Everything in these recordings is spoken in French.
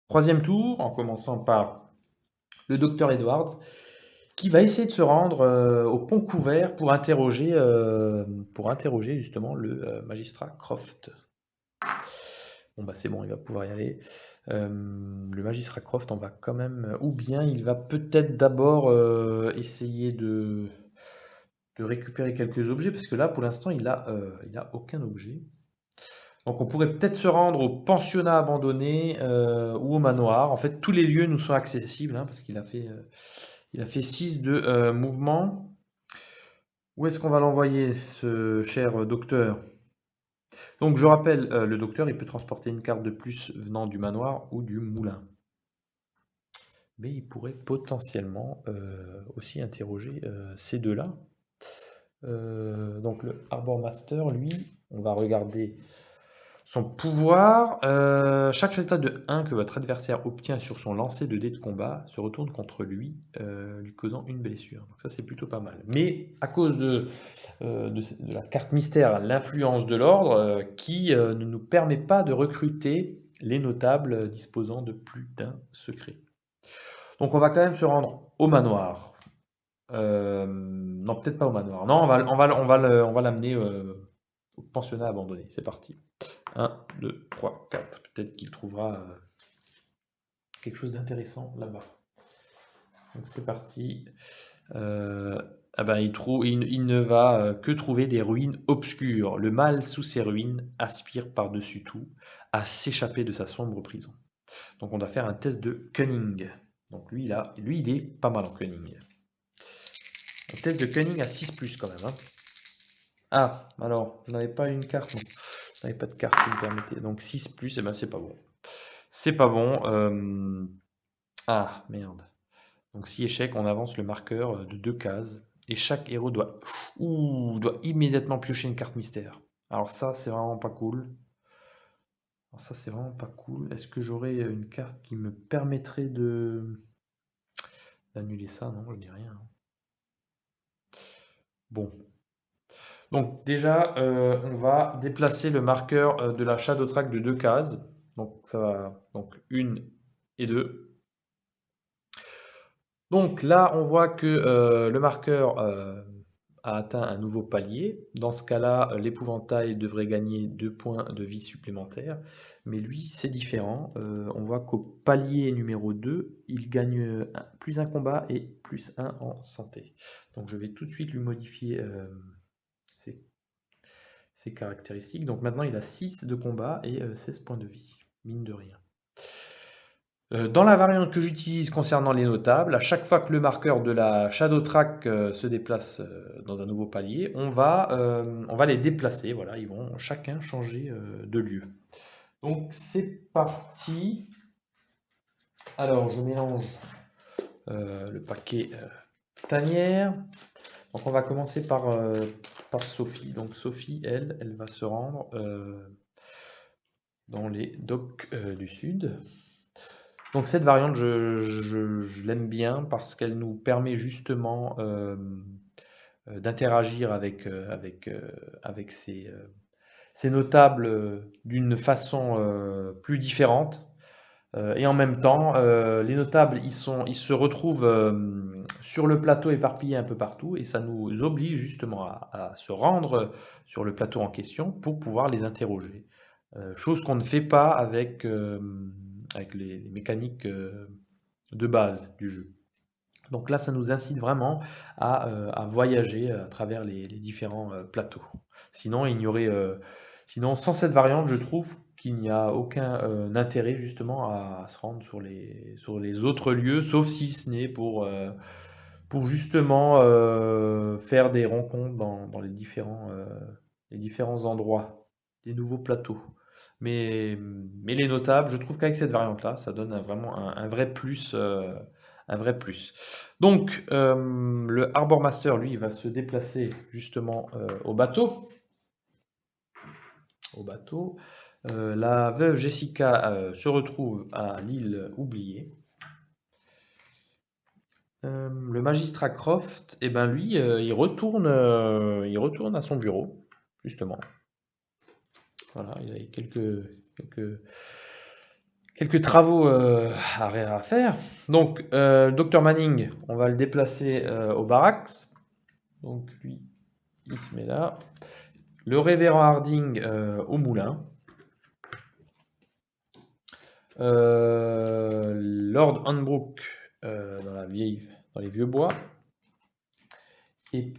Troisième tour, en commençant par le docteur Edwards, qui va essayer de se rendre au pont couvert pour interroger justement le magistrat Croft. Bon bah c'est bon, il va pouvoir y aller. Le magistrat Croft, on va quand même... Ou bien il va peut-être d'abord essayer de récupérer quelques objets, parce que là, pour l'instant, il a aucun objet. Donc on pourrait peut-être se rendre au pensionnat abandonné ou au manoir. En fait, tous les lieux nous sont accessibles, hein, parce il a fait 6 de mouvement. Où est-ce qu'on va l'envoyer, ce cher docteur? Donc je rappelle, le docteur, il peut transporter une carte de plus venant du manoir ou du moulin. Mais il pourrait potentiellement aussi interroger ces deux-là. Donc le Harbor Master, lui, on va regarder son pouvoir. Chaque résultat de 1 que votre adversaire obtient sur son lancer de dés de combat se retourne contre lui, lui causant une blessure. Donc ça c'est plutôt pas mal. Mais à cause de la carte mystère, l'influence de l'ordre, qui ne nous permet pas de recruter les notables disposant de plus d'un secret. Donc on va quand même se rendre au manoir. Non, peut-être pas au manoir. Non, on va l'amener au pensionnat abandonné. C'est parti. 1, 2, 3, 4. Peut-être qu'il trouvera quelque chose d'intéressant là-bas. Donc c'est parti. Ah ben, il ne va que trouver des ruines obscures. Le mal sous ces ruines aspire par-dessus tout à s'échapper de sa sombre prison. Donc on doit faire un test de cunning. Donc lui il est pas mal en cunning. Un test de cunning à 6 plus quand même, hein. Ah, alors, je n'avais pas une carte, non. Je n'avais pas de carte qui me permettait. Donc 6 plus, et ben c'est pas bon. C'est pas bon. Ah, merde. Donc si échec, on avance le marqueur de 2 cases. Et chaque héros doit immédiatement piocher une carte mystère. Alors ça, c'est vraiment pas cool. Alors ça, c'est vraiment pas cool. Est-ce que j'aurais une carte qui me permettrait d'annuler ça? Non, je dis rien. Bon. Donc déjà, on va déplacer le marqueur de la Shadow Track de 2 cases. Donc ça va, donc 1 et 2. Donc là, on voit que le marqueur a atteint un nouveau palier. Dans ce cas-là, l'épouvantail devrait gagner 2 points de vie supplémentaires. Mais lui, c'est différent. On voit qu'au palier numéro 2, il gagne plus un combat et plus un en santé. Donc je vais tout de suite lui modifier ses caractéristiques. Donc maintenant, il a 6 de combat et 16 points de vie, mine de rien. Dans la variante que j'utilise concernant les notables, à chaque fois que le marqueur de la Shadow Track se déplace dans un nouveau palier, on va les déplacer. Voilà, ils vont chacun changer de lieu. Donc c'est parti. Alors je mélange le paquet tanière. Donc on va commencer par Sophie. Donc Sophie, elle va se rendre dans les docks du sud. Donc cette variante, je l'aime bien parce qu'elle nous permet justement d'interagir avec ces notables d'une façon plus différente. Et en même temps, les notables, ils se retrouvent sur le plateau éparpillés un peu partout et ça nous oblige justement à se rendre sur le plateau en question pour pouvoir les interroger. Chose qu'on ne fait pas avec les mécaniques de base du jeu. Donc là, ça nous incite vraiment à voyager à travers les différents plateaux. Sinon, sinon, sans cette variante, je trouve qu'il n'y a aucun intérêt justement à se rendre sur les autres lieux, sauf si ce n'est pour justement faire des rencontres dans les différents endroits, les nouveaux plateaux. Mais les notables, je trouve qu'avec cette variante-là, ça donne vraiment un vrai plus. Un vrai plus. Donc, le Harbor Master, lui, il va se déplacer justement au bateau. Au bateau. La veuve Jessica se retrouve à l'île oubliée. Le magistrat Croft, eh ben lui, il retourne à son bureau, justement. Voilà, il a quelques quelques travaux à faire. Donc, Dr Manning, on va le déplacer au barracks. Donc, lui, il se met là. Le révérend Harding au moulin. Lord Hanbrook dans les vieux bois. Et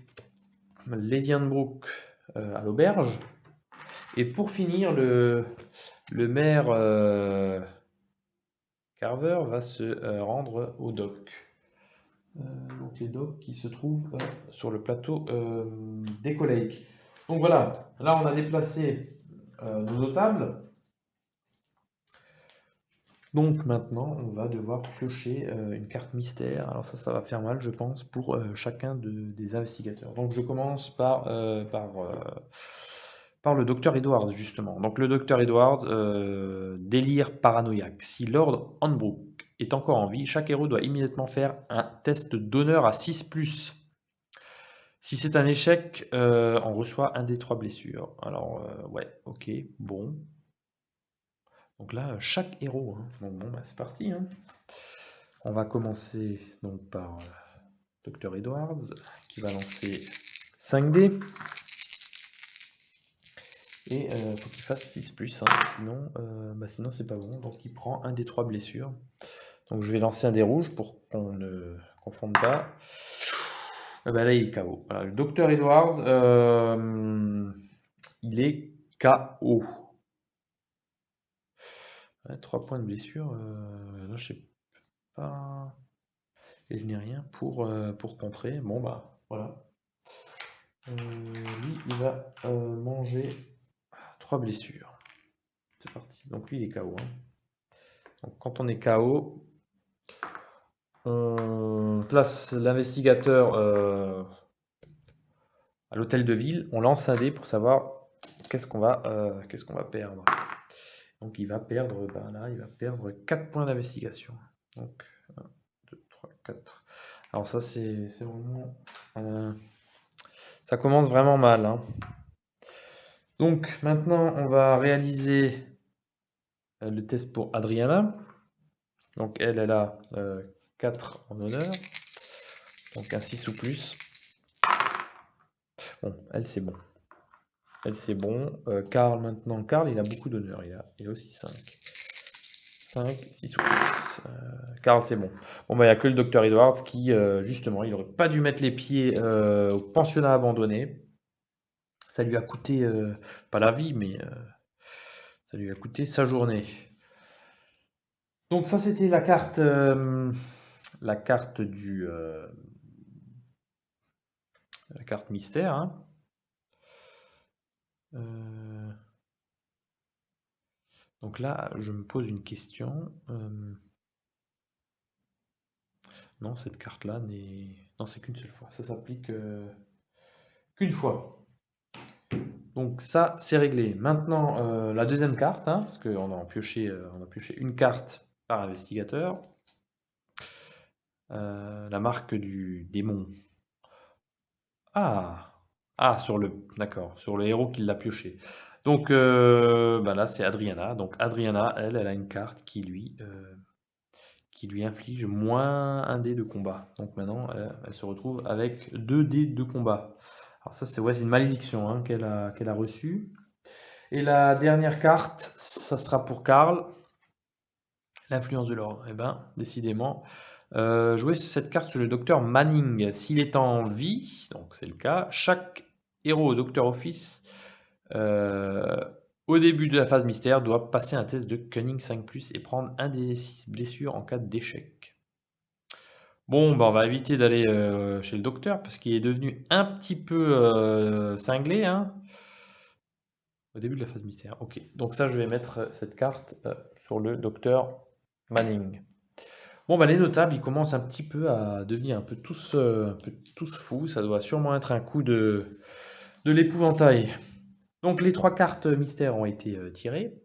Lady Hanbrook à l'auberge. Et pour finir, le maire Carver va se rendre au dock. Donc les docks qui se trouvent sur le plateau d'Echo Lake. Donc voilà, là on a déplacé nos notables. Donc maintenant on va devoir piocher une carte mystère. Alors ça va faire mal je pense pour chacun des investigateurs. Donc je commence par le docteur Edwards justement. Donc le docteur Edwards, délire paranoïaque. Si Lord Hanbrook est encore en vie, chaque héros doit immédiatement faire un test d'honneur à 6+. Si c'est un échec, on reçoit un des 3 blessures. Alors, ouais, ok, bon. Donc là, chaque héros. Hein. Donc bon, bah, c'est parti. Hein. On va commencer donc par Dr Edwards, qui va lancer 5 dés. Et faut qu'il fasse 6+, hein. Sinon c'est pas bon. Donc il prend un des 3 blessures. Donc je vais lancer un dé rouge pour qu'on ne confonde pas. Et ben là il est KO. Voilà, le Dr Edwards, il est KO. Ouais, 3 points de blessure. Là je sais pas. Et je n'ai rien pour contrer. Bon bah voilà. Lui il va manger 3 blessures. C'est parti. Donc lui il est KO. Hein. Donc, quand on est KO, on place l'investigateur à l'hôtel de ville, on lance un dé pour savoir qu'est-ce qu'on va perdre. Donc il va perdre, là, il va perdre 4 points d'investigation. Donc 1, 2, 3, 4. Alors ça c'est vraiment... ça commence vraiment mal. Hein. Donc maintenant on va réaliser le test pour Adriana. Donc elle a 4 en honneur. Donc un 6 ou plus. Bon, elle c'est bon. Elle c'est bon. Karl maintenant. Karl il a beaucoup d'honneur. Il a aussi 5. 5, 6 ou plus. Karl c'est bon. Bon bah il n'y a que le Dr Edwards qui justement il aurait pas dû mettre les pieds au pensionnat abandonné. Ça lui a coûté pas la vie mais ça lui a coûté sa journée. Donc ça c'était la carte du la carte mystère. Hein. Donc là, je me pose une question. Non, cette carte-là n'est... Non, c'est qu'une seule fois. Ça s'applique qu'une fois. Donc ça, c'est réglé. Maintenant, la deuxième carte, hein, parce qu'on a pioché une carte par investigateur. La marque du démon. Ah, d'accord, sur le héros qui l'a pioché. Donc là, c'est Adriana. Donc Adriana, elle a une carte qui lui inflige moins 1 dé de combat. Donc maintenant, elle se retrouve avec 2 dés de combat. Alors ça, c'est une malédiction hein, qu'elle a reçue. Et la dernière carte, ça sera pour Karl. L'influence de l'ordre. Eh ben, décidément, jouer cette carte sur le docteur Manning. S'il est en vie, donc c'est le cas, chaque héros au Docteur Office, au début de la phase mystère, doit passer un test de Cunning 5+, et prendre un des 6 blessures en cas d'échec. Bon, on va éviter d'aller chez le docteur parce qu'il est devenu un petit peu cinglé hein, au début de la phase mystère. Ok, donc ça, je vais mettre cette carte sur le docteur Manning. Bon, les notables, ils commencent un petit peu à devenir un peu tous fous. Ça doit sûrement être un coup de l'épouvantail. Donc, les 3 cartes mystères ont été tirées.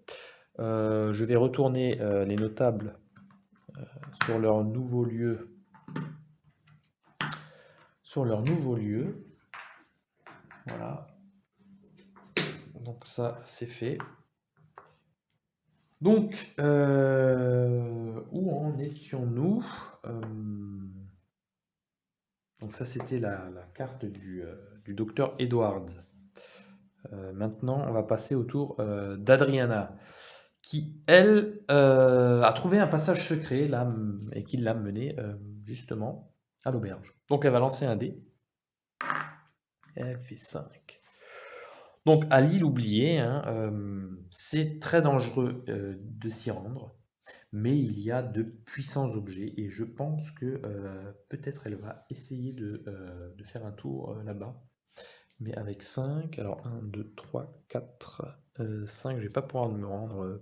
Je vais retourner les notables sur leur nouveau lieu. Voilà. Donc ça, c'est fait. Donc, où en étions-nous? Donc ça, c'était la carte du docteur Edwards. Maintenant, on va passer au tour d'Adriana, qui, elle, a trouvé un passage secret là, et qui l'a mené justement à l'auberge. Donc elle va lancer un dé. Elle fait 5. Donc à l'île oubliée, hein, c'est très dangereux de s'y rendre, mais il y a de puissants objets et je pense que peut-être elle va essayer de faire un tour là-bas. Mais avec 5, alors 1, 2, 3, 4, 5, je vais pas pouvoir me rendre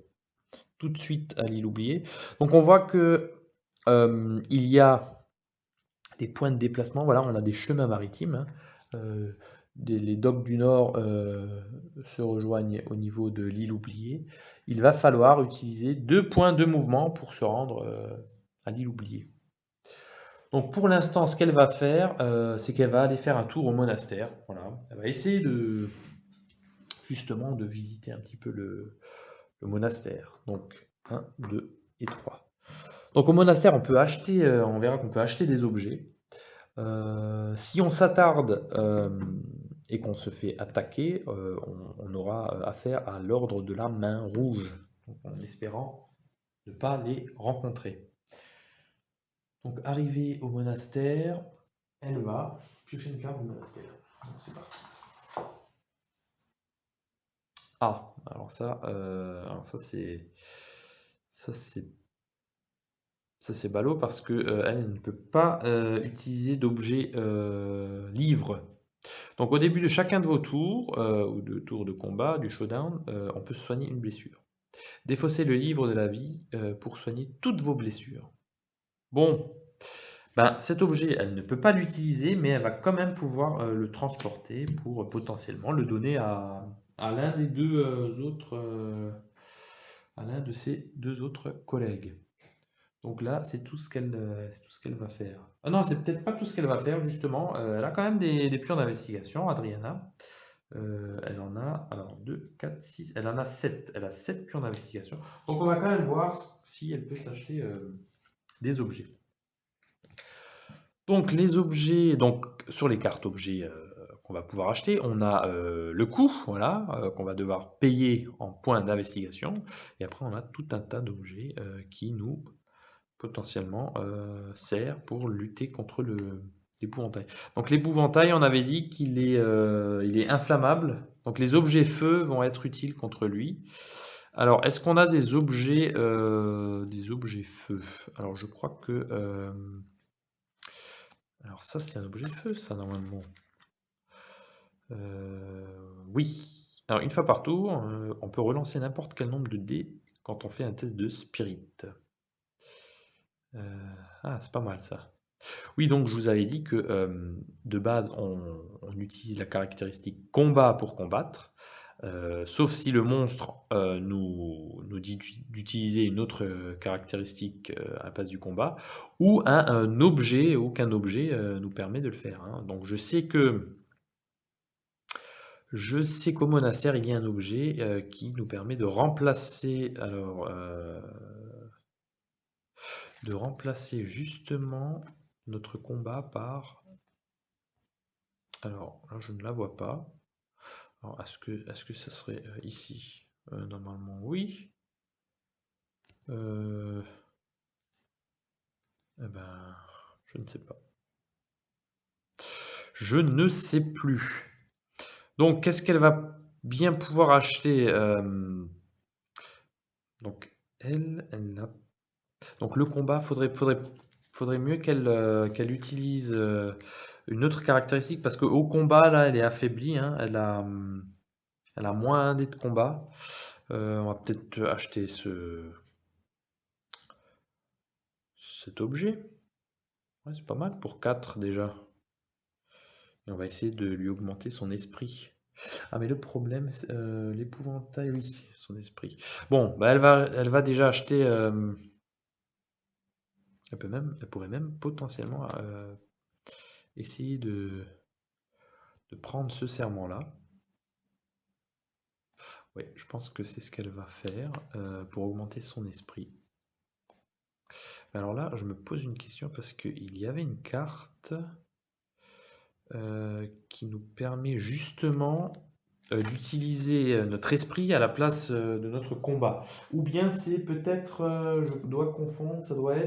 tout de suite à l'île oubliée. Donc on voit que il y a des points de déplacement, voilà, on a des chemins maritimes, hein. Les docks du Nord se rejoignent au niveau de l'île oubliée. Il va falloir utiliser 2 points de mouvement pour se rendre à l'île oubliée. Donc pour l'instant, ce qu'elle va faire, c'est qu'elle va aller faire un tour au monastère. Voilà. Elle va essayer justement de visiter un petit peu le monastère. Donc 1, 2 et 3. Donc au monastère, on peut acheter, on verra qu'on peut acheter des objets. Si on s'attarde et qu'on se fait attaquer, on aura affaire à l'ordre de la main rouge, donc en espérant ne pas les rencontrer. Donc arrivée au monastère, elle va piocher une carte du monastère. Donc c'est parti. Ah, alors ça c'est ça c'est ballot parce que elle ne peut pas utiliser d'objet livre. Donc au début de chacun de vos tours ou de tours de combat, du showdown, on peut se soigner une blessure. Défaussez le livre de la vie pour soigner toutes vos blessures. Bon, ben, cet objet, elle ne peut pas l'utiliser, mais elle va quand même pouvoir le transporter pour potentiellement le donner à l'un des deux autres, à l'un de ses deux autres collègues. Donc là, c'est tout ce qu'elle va faire. Ah non, c'est peut-être pas tout ce qu'elle va faire, justement. Elle a quand même des pions d'investigation, Adriana. Elle en a, alors 2, 4, 6, elle en a 7. Elle a 7 pions d'investigation. Donc on va quand même voir si elle peut s'acheter des objets. Donc les objets, donc sur les cartes objets qu'on va pouvoir acheter, on a le coût, voilà, qu'on va devoir payer en points d'investigation. Et après, on a tout un tas d'objets qui nous potentiellement sert pour lutter contre l'épouvantail. Donc l'épouvantail, on avait dit il est inflammable. Donc les objets feu vont être utiles contre lui. Alors, est-ce qu'on a des objets feu? Alors, je crois que... alors ça, c'est un objet feu, ça, normalement. Oui. Alors, une fois par tour, on peut relancer n'importe quel nombre de dés quand on fait un test de spirit. Ah, c'est pas mal, ça. Oui, donc je vous avais dit que de base, on utilise la caractéristique combat pour combattre, sauf si le monstre nous dit d'utiliser une autre caractéristique à la place du combat, ou un objet, aucun objet nous permet de le faire, hein. Donc je sais qu'au monastère, il y a un objet qui nous permet de remplacer justement notre combat par... Alors, là, je ne la vois pas. Alors, est-ce que ça serait ici? Normalement, oui. Eh ben, je ne sais pas. Je ne sais plus. Donc, qu'est-ce qu'elle va bien pouvoir acheter? Donc, elle n'a... Donc, le combat, faudrait mieux qu'elle utilise une autre caractéristique parce qu'au combat, là, elle est affaiblie, hein. Elle a moins un dé de combat. On va peut-être acheter cet objet. Ouais, c'est pas mal pour 4 déjà. Et on va essayer de lui augmenter son esprit. Ah mais le problème, l'épouvantail, oui, son esprit. Bon, bah elle va déjà acheter... elle pourrait même potentiellement essayer de prendre ce serment-là. Oui, je pense que c'est ce qu'elle va faire pour augmenter son esprit. Alors là, je me pose une question parce qu'il y avait une carte qui nous permet justement d'utiliser notre esprit à la place de notre combat. Ou bien c'est peut-être, je dois confondre, ça doit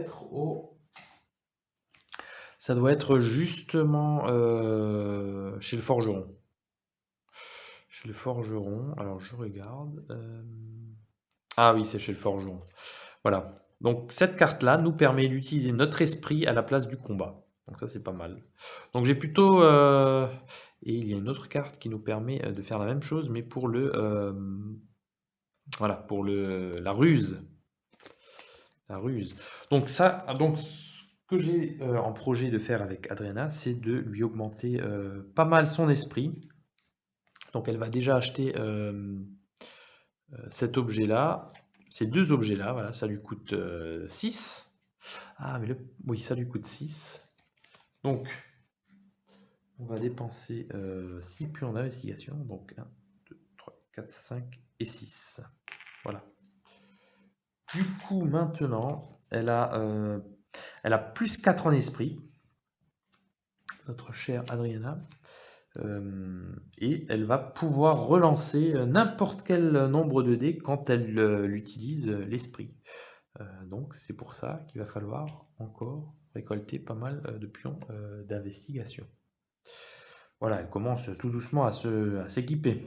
être justement chez le forgeron. Chez le forgeron, alors je regarde. Ah oui, c'est chez le forgeron. Voilà. Donc cette carte-là nous permet d'utiliser notre esprit à la place du combat. Donc ça, c'est pas mal. Donc j'ai plutôt... et il y a une autre carte qui nous permet de faire la même chose, mais pour voilà, pour la ruse. La ruse. Donc ça, donc ce que j'ai en projet de faire avec Adriana, c'est de lui augmenter pas mal son esprit. Donc elle va déjà acheter cet objet-là, ces deux objets-là, voilà, ça lui coûte 6. Ah, mais oui, ça lui coûte 6. Donc, on va dépenser 6 points d'investigation. Donc, 1, 2, 3, 4, 5 et 6. Voilà. Du coup, maintenant, elle a plus 4 en esprit, notre chère Adriana. Et elle va pouvoir relancer n'importe quel nombre de dés quand elle utilise l'esprit. Donc c'est pour ça qu'il va falloir encore récolter pas mal de pions d'investigation. Voilà, elle commence tout doucement à s'équiper.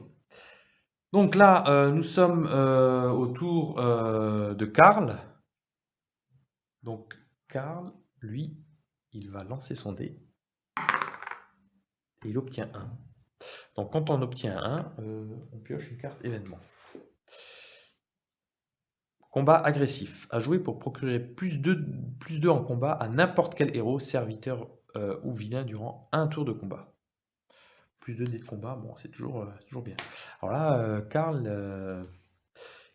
Donc là, nous sommes au tour de Karl. Donc Karl, lui, il va lancer son dé. Et il obtient 1. Donc quand on obtient 1, on pioche une carte événement. Combat agressif. À jouer pour procurer plus 2 en combat à n'importe quel héros, serviteur ou vilain durant un tour de combat. Plus 2 dés de combat, bon, c'est toujours bien. Alors là,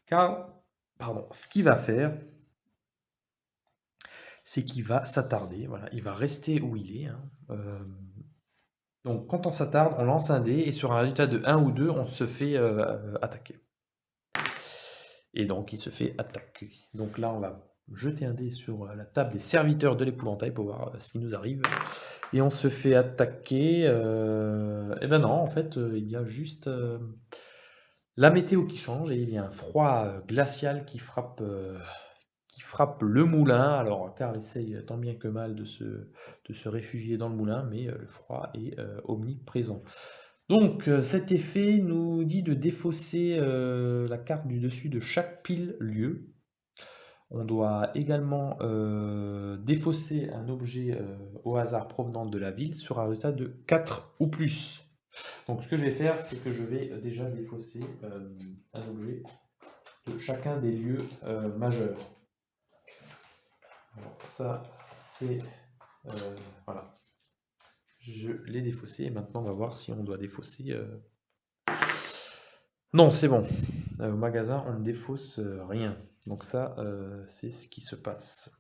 Karl, pardon, ce qu'il va faire, c'est qu'il va s'attarder. Voilà, il va rester où il est. Hein. Donc quand on s'attarde, on lance un dé et sur un résultat de 1 ou 2, on se fait attaquer. Et donc il se fait attaquer. Donc là, on va jeter un dé sur la table des serviteurs de l'épouvantail pour voir ce qui nous arrive. Et on se fait attaquer. Et ben non, en fait, il y a juste la météo qui change et il y a un froid glacial qui frappe le moulin. Alors, Karl essaye tant bien que mal de se réfugier dans le moulin, mais le froid est omniprésent. Donc, cet effet nous dit de défausser la carte du dessus de chaque pile-lieu. On doit également défausser un objet au hasard provenant de la ville sur un résultat de 4 ou plus. Donc ce que je vais faire, c'est que je vais déjà défausser un objet de chacun des lieux majeurs. Alors ça, c'est... voilà. Je l'ai défaussé et maintenant on va voir si on doit défausser... Non, c'est bon. Au magasin, on ne défausse rien. Donc ça, c'est ce qui se passe.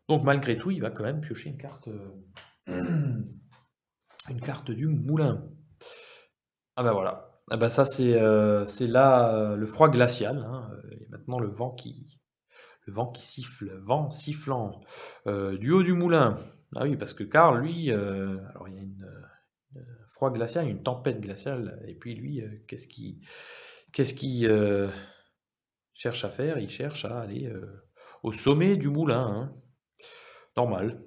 Donc malgré tout, il va quand même piocher une carte du moulin. Ah ben voilà. Ah ben ça c'est là le froid glacial. Hein. Et maintenant le vent qui siffle, vent sifflant du haut du moulin. Ah oui, parce que Karl, lui, alors il y a une froid glacial, une tempête glaciale, et puis lui, qu'est-ce qu'il cherche à faire? Il cherche à aller au sommet du moulin, hein. Normal.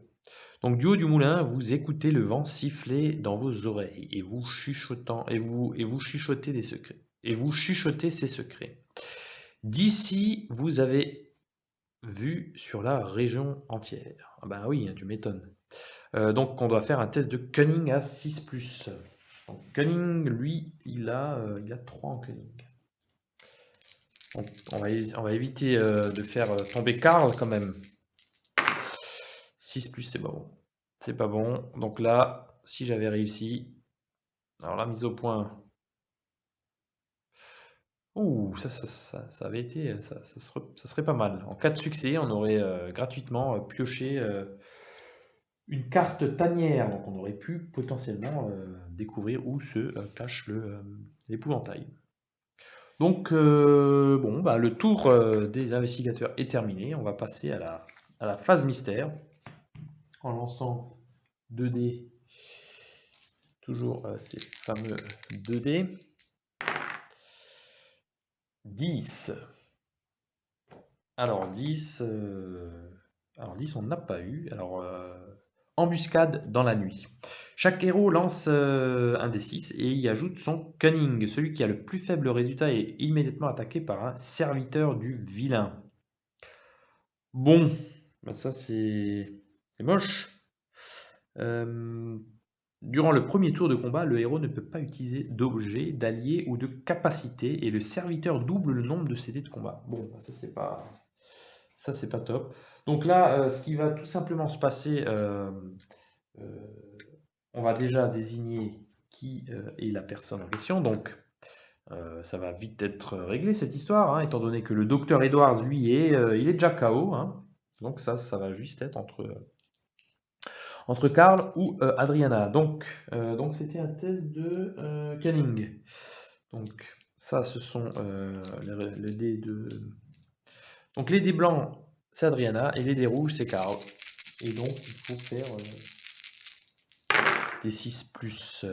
Donc du haut du moulin, vous écoutez le vent siffler dans vos oreilles et vous chuchotez des secrets. Et vous chuchotez ses secrets. D'ici, vous avez vue sur la région entière. Ah ben oui, hein, tu m'étonnes. Donc on doit faire un test de cunning à 6+. Donc cunning, lui, il a 3 en cunning. Donc, on va éviter de faire tomber Karl quand même. 6+, c'est pas bon. C'est pas bon. Donc là, si j'avais réussi... Alors la mise au point... Ouh, ça avait été... Ça serait pas mal. En cas de succès, on aurait gratuitement pioché une carte tanière. Donc on aurait pu potentiellement découvrir où se cache l'épouvantail. Donc, bon, bah, le tour des investigateurs est terminé. On va passer à la phase mystère en lançant 2 dés, toujours ces fameux 2 dés. 10. Alors 10, on n'a pas eu. Alors, embuscade dans la nuit. Chaque héros lance un D6 et y ajoute son cunning. Celui qui a le plus faible résultat est immédiatement attaqué par un serviteur du vilain. Bon, bah ça c'est moche. Durant le premier tour de combat, le héros ne peut pas utiliser d'objets, d'alliés ou de capacités et le serviteur double le nombre de ses dés de combat. Bon, bah ça c'est pas top. Donc là, ce qui va tout simplement se passer, on va déjà désigner qui est la personne en question. Donc ça va vite être réglé cette histoire, hein, étant donné que le docteur Edwards, lui, il est déjà KO. Hein. Donc ça va juste être entre Karl ou Adriana. Donc c'était un test de cunning. Donc ça, ce sont les dés de... Donc les dés blancs, c'est Adriana, et les dés rouges, c'est Karl. Et donc il faut faire des 6 plus...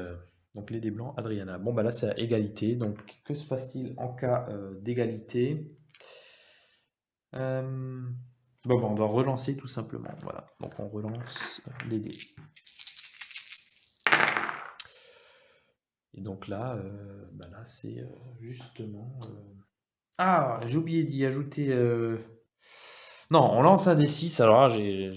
donc les dés blancs, Adriana. Bon, bah là, c'est à égalité. Donc que se passe-t-il en cas d'égalité? Bon, bah, on doit relancer tout simplement. Voilà, donc on relance les dés. Et donc là, bah là c'est justement... Ah, j'ai oublié d'y ajouter... Non, on lance un D6, alors là j'ai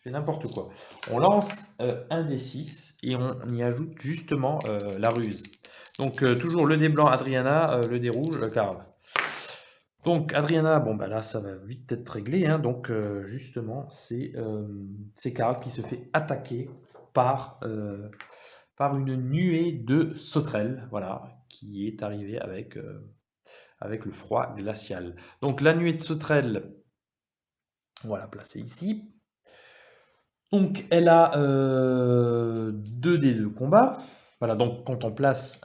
fait n'importe quoi. On lance un D6 et on y ajoute justement la ruse. Donc toujours le dé blanc Adriana, le dé rouge Karl. Donc Adriana, bon bah là ça va vite être réglé, hein, donc justement c'est Karl qui se fait attaquer par une nuée de sauterelles, voilà, qui est arrivée avec le froid glacial. Donc la nuée de sauterelles, on va la placer ici. Donc elle a 2 dés de combat. Voilà, donc quand on place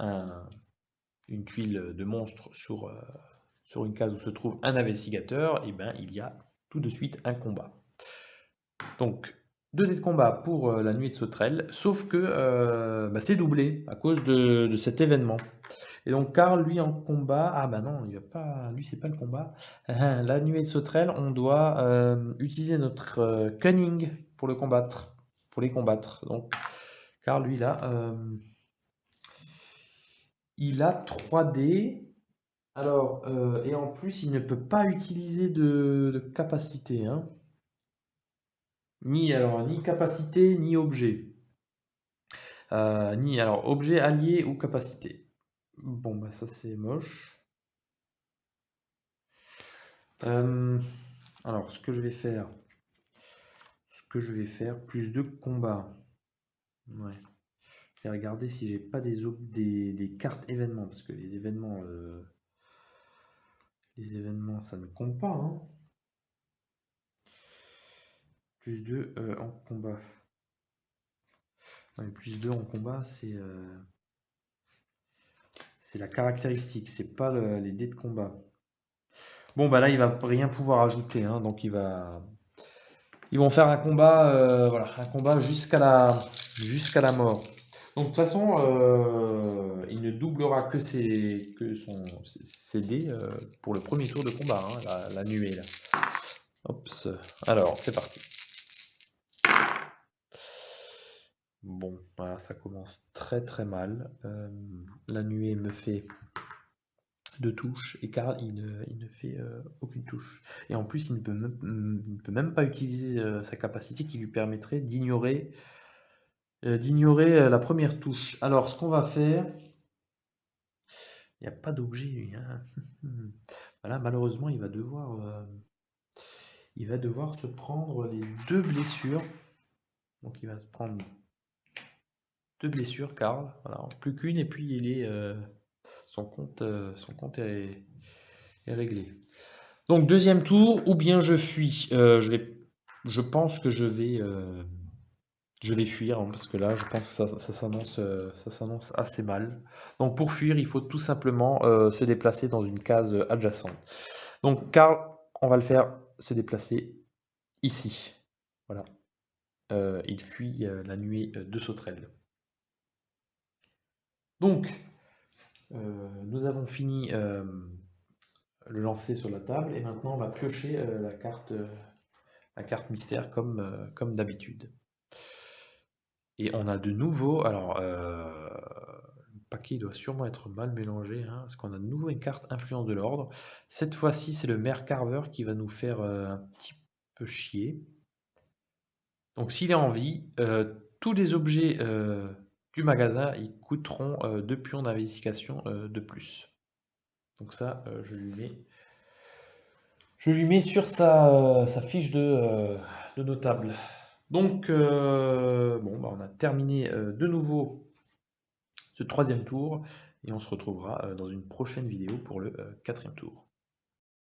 une tuile de monstre sur une case où se trouve un investigateur, et ben, il y a tout de suite un combat. Donc 2 dés de combat pour la nuée de sauterelles, sauf que bah, c'est doublé à cause de cet événement. Et donc Karl, lui, en combat, ah bah non, il va pas, lui, c'est pas le combat. La nuée de sauterelles, on doit utiliser notre cunning pour le combattre, pour les combattre. Donc Karl, lui, là, il a 3 dés. Alors, et en plus, il ne peut pas utiliser de capacité, hein. Ni capacité, ni objet. Ni alors objet allié ou capacité. Bon, bah ça c'est moche. Alors, ce que je vais faire, plus de combats. Ouais. Je vais regarder si j'ai pas des cartes événements, parce que les événements, ça ne compte pas, hein. Plus 2 en combat. Ouais, plus 2 en combat, c'est la caractéristique, c'est pas les dés de combat. Bon, bah là, il va rien pouvoir ajouter, hein, donc ils vont faire un combat, voilà, un combat jusqu'à la mort. Donc de toute façon, il ne doublera que ses dés pour le premier tour de combat, hein, la nuée là. Oups. Alors, c'est parti. Bon, voilà, ça commence très très mal. La nuée me fait 2 touches et Karl il ne fait aucune touche. Et en plus, il ne peut même pas utiliser sa capacité qui lui permettrait d'ignorer la première touche. Alors, ce qu'on va faire, il n'y a pas d'objet, lui, hein. Voilà, malheureusement, il va devoir se prendre les 2 blessures. Donc, il va se prendre 2 blessures, Karl. Voilà, plus qu'une, et puis il est, son compte est réglé. Donc, deuxième tour, ou bien je fuis. Je pense que je vais Je vais fuir hein, parce que là, je pense que ça s'annonce assez mal. Donc pour fuir, il faut tout simplement se déplacer dans une case adjacente. Donc Karl, on va le faire se déplacer ici. Voilà. Il fuit la nuée de sauterelles. Donc, nous avons fini le lancer sur la table et maintenant on va piocher la carte mystère comme d'habitude. Et on a de nouveau, alors le paquet doit sûrement être mal mélangé, hein, parce qu'on a de nouveau une carte influence de l'ordre. Cette fois-ci, c'est le maire Carver qui va nous faire un petit peu chier. Donc s'il est en vie, tous les objets du magasin, ils coûteront 2 pions d'investigation de plus. Donc ça, je lui mets sur sa fiche de notable. Donc, bon, bah, on a terminé de nouveau ce troisième tour et on se retrouvera dans une prochaine vidéo pour le quatrième tour.